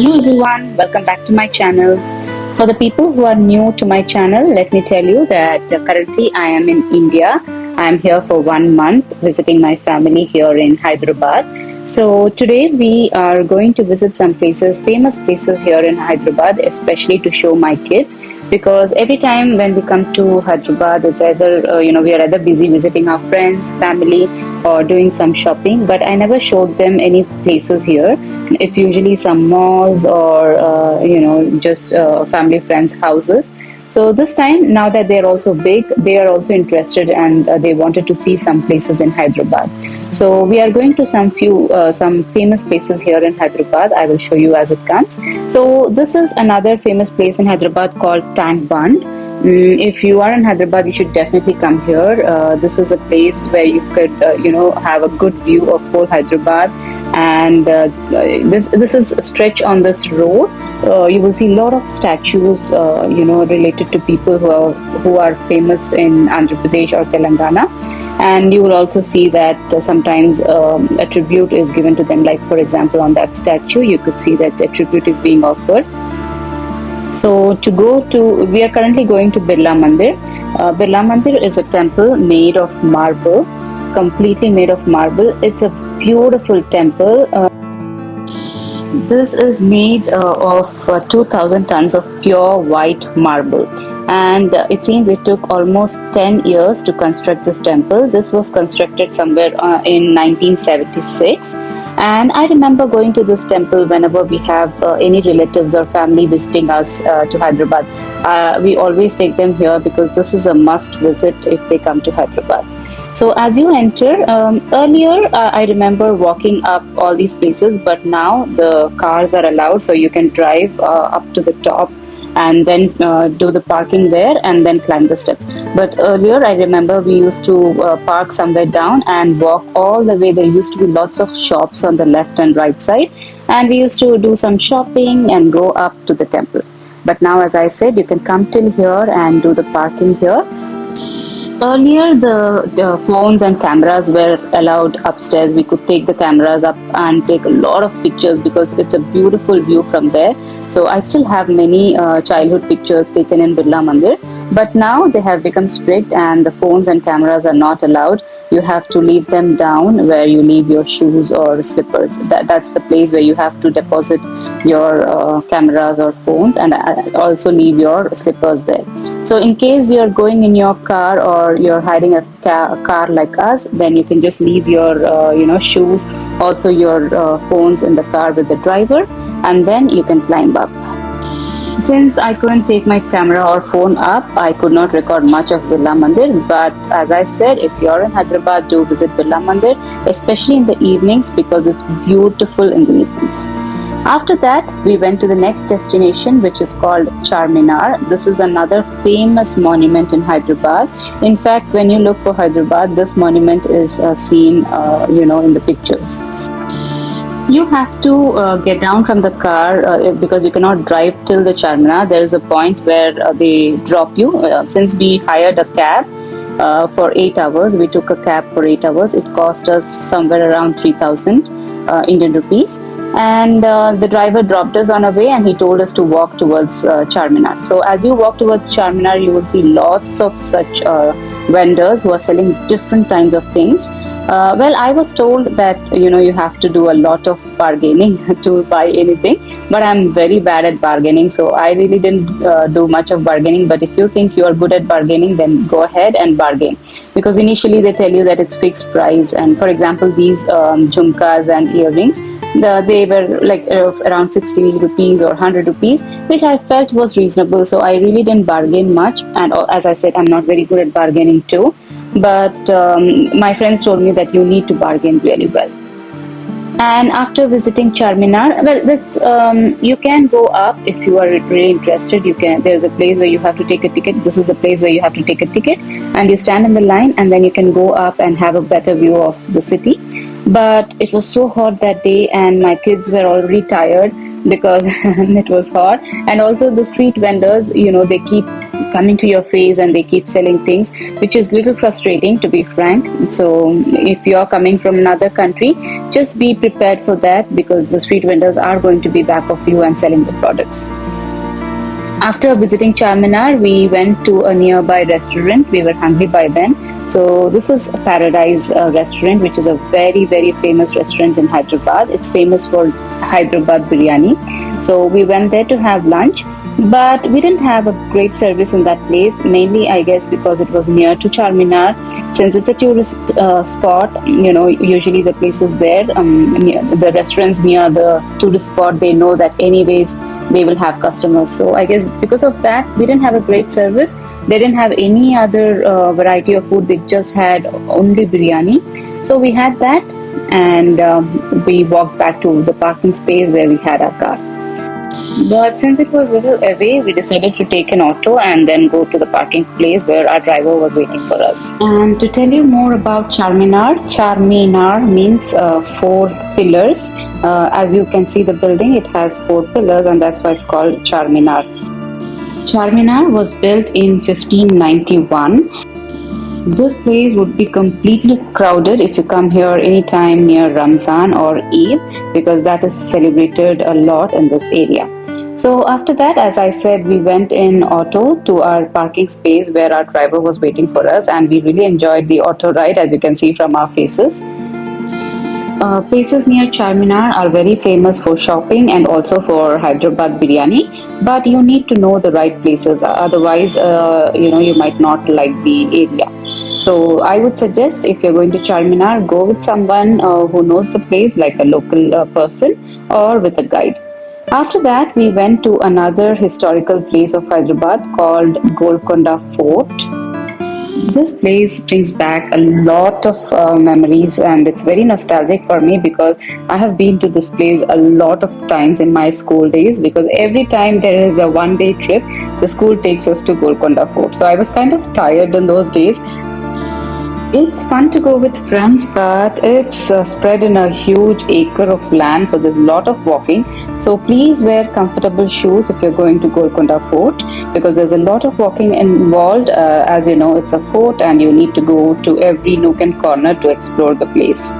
Hello everyone, welcome back to my channel. For the people who are new to my channel, let me tell you that currently I am in India. I am here for 1 month visiting my family here in Hyderabad. So today we are going to visit some places, famous places here in Hyderabad, especially to show my kids, because every time when we come to Hyderabad, it's either we are either busy visiting our friends, family, or doing some shopping, but I never showed them any places here. It's usually some malls or just family friends houses. So this time, now that they're also big, they are also interested, and they wanted to see some places in Hyderabad. So we are going to some famous places here in Hyderabad. I will show you as it comes. So this is another famous place in Hyderabad called Tank Band. If you are in Hyderabad, you should definitely come here. This is a place where you could, have a good view of whole Hyderabad, and this is a stretch on this road. You will see a lot of statues, related to people who are famous in Andhra Pradesh or Telangana. And you will also see that sometimes a tribute is given to them. Like for example, on that statue, you could see that the tribute is being offered. So we are currently going to Birla Mandir. Birla Mandir is a temple made of marble, completely made of marble. It's a beautiful temple. This is made of 2000 tons of pure white marble, and it seems it took almost 10 years to construct this temple. This was constructed somewhere in 1976, and I remember going to this temple whenever we have any relatives or family visiting us to Hyderabad. We always take them here because this is a must visit if they come to Hyderabad. So as you enter, earlier I remember walking up all these places, but now the cars are allowed, so you can drive up to the top and then do the parking there and then climb the steps. But earlier I remember we used to park somewhere down and walk all the way. There used to be lots of shops on the left and right side, and we used to do some shopping and go up to the temple. But now, as I said, you can come till here and do the parking here. Earlier, the phones and cameras were allowed upstairs. We could take the cameras up and take a lot of pictures because it's a beautiful view from there. So I still have many childhood pictures taken in Birla Mandir. But now they have become strict, and the phones and cameras are not allowed. You have to leave them down where you leave your shoes or slippers. That's the place where you have to deposit your cameras or phones, and also leave your slippers there. So in case you're going in your car or you're hiding a car like us, then you can just leave your shoes, also your phones in the car with the driver, and then you can climb up. Since I couldn't take my camera or phone up, I could not record much of Birla Mandir. But as I said, if you're in Hyderabad, do visit Birla Mandir, especially in the evenings, because it's beautiful in the evenings. After that, we went to the next destination, which is called Charminar. This is another famous monument in Hyderabad. In fact, when you look for Hyderabad, this monument is seen, in the pictures. You have to get down from the car because you cannot drive till the Charminar. There is a point where they drop you. Since we hired a cab for 8 hours, we took a cab for 8 hours. It cost us somewhere around 3,000 Indian rupees. And the driver dropped us on our way, and he told us to walk towards Charminar. So as you walk towards Charminar, you will see lots of such vendors who are selling different kinds of things. Well, I was told that you have to do a lot of bargaining to buy anything, but I'm very bad at bargaining, so I really didn't do much of bargaining. But if you think you are good at bargaining, then go ahead and bargain, because initially they tell you that it's fixed price. And for example, these jhumkas and earrings, they were like around 60 rupees or 100 rupees, which I felt was reasonable, so I really didn't bargain much. And as I said, I'm not very good at bargaining too, but my friends told me that you need to bargain really well. And after visiting Charminar, well, this you can go up if you are really interested. You can. There's a place where you have to take a ticket. This is the place where you have to take a ticket, and you stand in the line, and then you can go up and have a better view of the city. But it was so hot that day, and my kids were already tired. because it was hot. And also the street vendors, they keep coming to your face and they keep selling things, which is little frustrating, to be frank. So if you're coming from another country, just be prepared for that, because the street vendors are going to be back of you and selling the products. After visiting Charminar, we went to a nearby restaurant. We were hungry by then. So, this is Paradise Restaurant, which is a very, very famous restaurant in Hyderabad. It's famous for Hyderabad biryani. So, we went there to have lunch. But we didn't have a great service in that place, mainly, I guess, because it was near to Charminar. Since it's a tourist spot, usually the places there, the restaurants near the tourist spot, they know that anyways they will have customers. So I guess because of that, we didn't have a great service. They didn't have any other variety of food. They just had only biryani. So we had that, and we walked back to the parking space where we had our car. But since it was a little away, we decided to take an auto and then go to the parking place where our driver was waiting for us. And to tell you more about Charminar, Charminar means four pillars. As you can see, the building, it has four pillars, and that's why it's called Charminar. Charminar was built in 1591. This place would be completely crowded if you come here anytime near Ramzan or Eid, because that is celebrated a lot in this area. So after that, as I said, we went in auto to our parking space where our driver was waiting for us, and we really enjoyed the auto ride, as you can see from our faces. Places near Charminar are very famous for shopping and also for Hyderabad biryani, but you need to know the right places. Otherwise, you might not like the area. So I would suggest, if you're going to Charminar, go with someone who knows the place, like a local person, or with a guide. After that, we went to another historical place of Hyderabad called Golconda Fort. This place brings back a lot of memories, and it's very nostalgic for me because I have been to this place a lot of times in my school days, because every time there is a 1 day trip, the school takes us to Golconda Fort. So I was kind of tired in those days. It's fun to go with friends, but it's spread in a huge acre of land, so there's a lot of walking. So please wear comfortable shoes if you're going to Golconda Fort, because there's a lot of walking involved. As you know, it's a fort, and you need to go to every nook and corner to explore the place.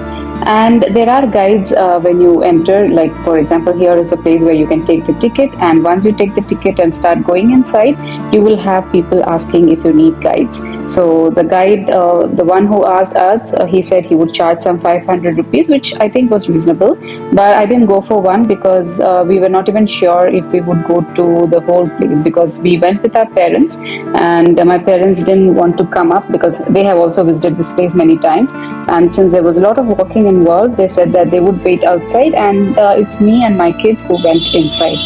And there are guides when you enter. Like, for example, here is a place where you can take the ticket, and once you take the ticket and start going inside, you will have people asking if you need guides. So the guide, the one who asked us, he said he would charge some 500 rupees, which I think was reasonable. But I didn't go for one because we were not even sure if we would go to the whole place, because we went with our parents, and my parents didn't want to come up because they have also visited this place many times. And since there was a lot of walking involved, they said that they would wait outside, and it's me and my kids who went inside.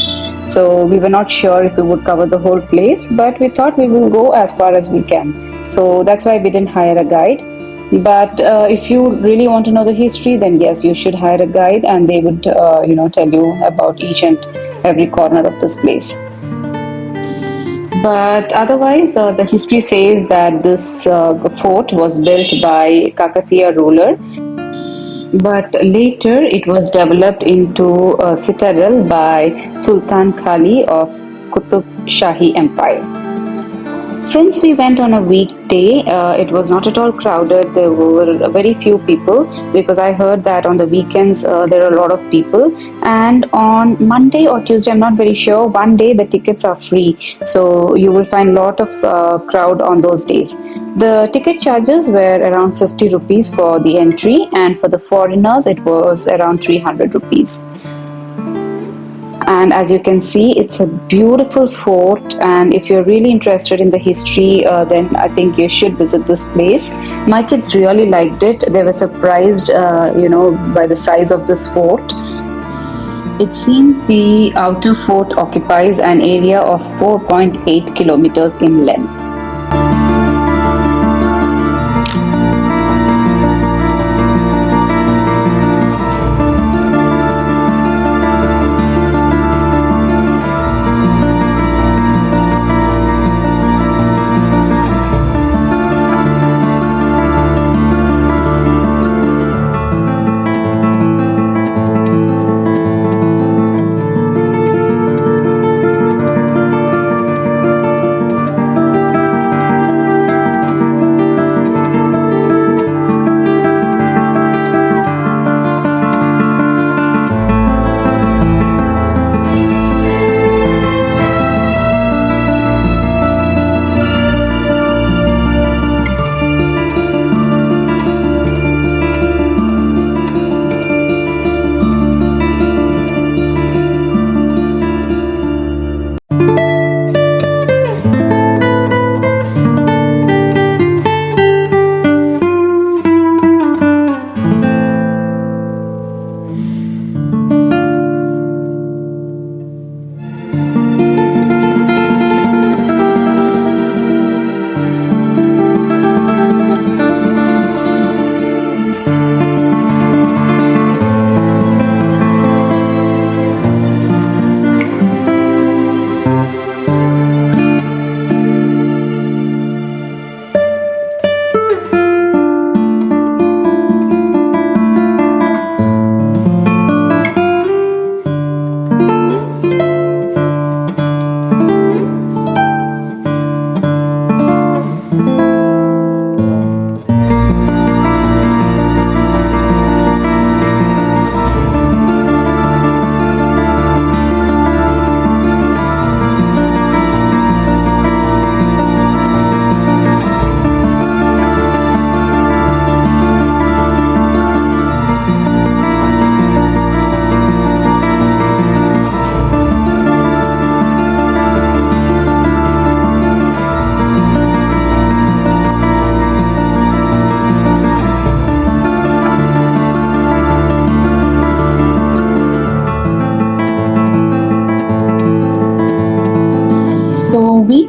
So we were not sure if we would cover the whole place, but we thought we will go as far as we can. So that's why we didn't hire a guide. But if you really want to know the history, then yes, you should hire a guide, and they would, tell you about each and every corner of this place. But otherwise, the history says that this fort was built by Kakatiya ruler, but later it was developed into a citadel by Sultan Kali of Qutub Shahi Empire. Since we went on a weekday, it was not at all crowded. There were very few people, because I heard that on the weekends there are a lot of people. And on Monday or Tuesday, I'm not very sure, one day the tickets are free. So you will find a lot of crowd on those days. The ticket charges were around 50 rupees for the entry, and for the foreigners, it was around 300 rupees. And as you can see, it's a beautiful fort, and if you're really interested in the history, then I think you should visit this place. My kids really liked it. They were surprised, by the size of this fort. It seems the outer fort occupies an area of 4.8 kilometers in length.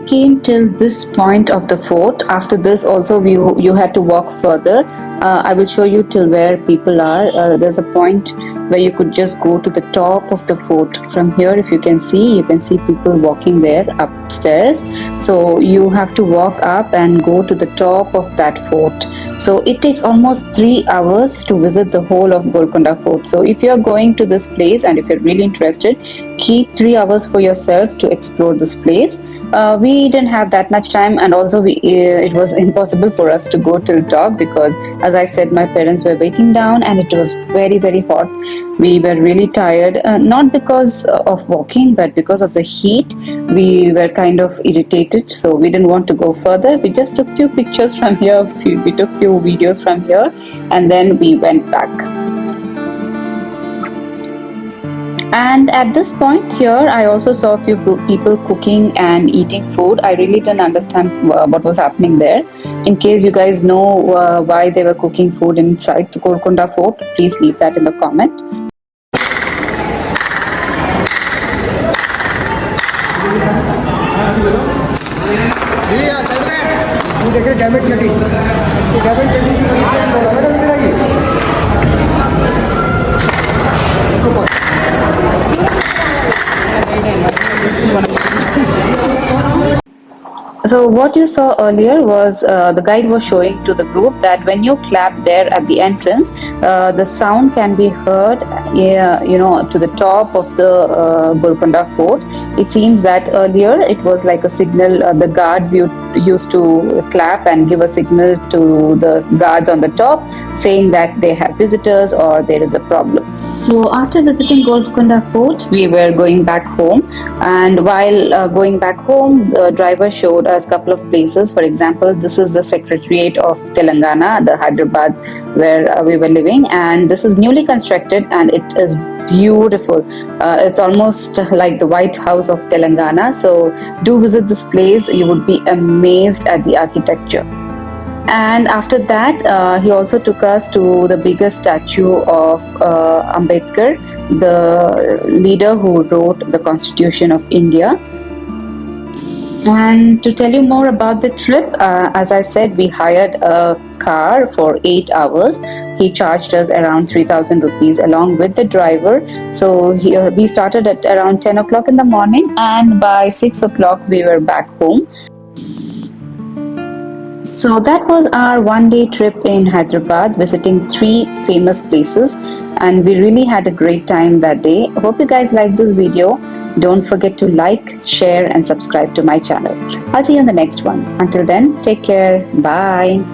came till this point of the fort. After this, also you had to walk further. I will show you till where people are. There's a point where you could just go to the top of the fort. From here, if you can see people walking there upstairs. So you have to walk up and go to the top of that fort. So it takes almost 3 hours to visit the whole of Golconda Fort. So if you're going to this place and if you're really interested, keep 3 hours for yourself to explore this place. We didn't have that much time, and also it was impossible for us to go till top because, as I said, my parents were waiting down and it was very hot. We were really tired, not because of walking but because of the heat. We were kind of irritated, so we didn't want to go further. We just took few pictures from here, we took few videos from here, and then we went back. And at this point here, I also saw a few people cooking and eating food. I really didn't understand what was happening there. In case you guys know why they were cooking food inside the Golconda Fort, please leave that in the comment. So what you saw earlier was the guide was showing to the group that when you clap there at the entrance, the sound can be heard, to the top of the Golconda Fort. It seems that earlier it was like a signal. The guards used to clap and give a signal to the guards on the top, saying that they have visitors or there is a problem. So after visiting Golconda Fort, we were going back home, and while going back home, the driver showed us a couple of places. For example, this is the Secretariat of Telangana, the Hyderabad, where we were living, and this is newly constructed and it is beautiful. It's almost like the White House of Telangana. So do visit this place. You would be amazed at the architecture. And after that, he also took us to the biggest statue of Ambedkar, the leader who wrote the Constitution of India. And to tell you more about the trip, as I said, we hired a car for 8 hours. He charged us around 3,000 rupees along with the driver. So we started at around 10 o'clock in the morning, and by 6 o'clock we were back home. So that was our one-day trip in Hyderabad, visiting 3 famous places, and we really had a great time that day. Hope you guys liked this video. Don't forget to like, share and subscribe to my channel. I'll see you in the next one. Until then, take care. Bye.